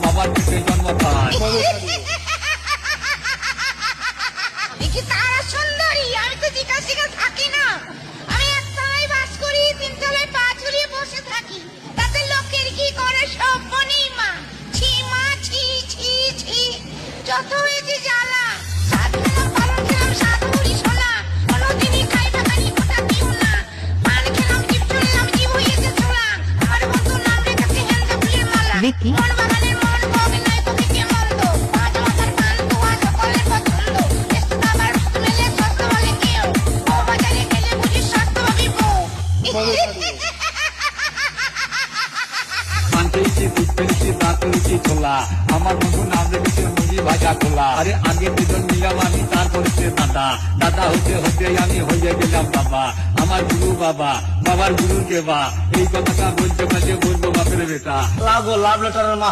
বাবার পেটে জন্ম পায়। দেখি তারা সুন্দরী, আমি তো জিজ্ঞাসা থাকি না। আমি একতলায় বাস করি, তিনতলায় পা ঝুলিয়ে বসে থাকি। তাতে লোকের কি করে সব নেই মা। ছি মা, ছি ছি ছি, যত হয়েছে জ্বালা। সাধু খেলাম, পালন খেলাম, সাধুরি সোনা, কোনোদিনই খাই বাগানি কোটা দিও না। পান খেলাম, জিপ চললাম, জীব হয়েছে ছোলা। আমার বন্ধুর নাম রেখেছে হেন্দা ফুলের মালা। Vicky? মন বাগানের মন ভোগ নয় তো দিকে মন্দ। পাঁচ মাথার কান ধোয়া সকলের পছন্দ। এসে আবার মেলে সস্ত বলে কেউ। ও বাজারে গেলে বুঝি সস্ত ভাবি বউ। পান খেয়েছি, দুধ খেয়েছি, দাঁত করেছি ছোলা। আমার বন্ধু নাম রেখেছে মুড়ি ভাজা খোলা। আরে আগে দুজন মিলাম আমি, তারপরে সে দাদা। দাদা হতে হতে আমি হয়ে গেলাম বাবা। আমার গুরু বাবা, বাবার গুরু কে বা। এই কথাটা বলতে বলতে বলবো বাপের বেটা। লাগো লাভ লেটারের মা।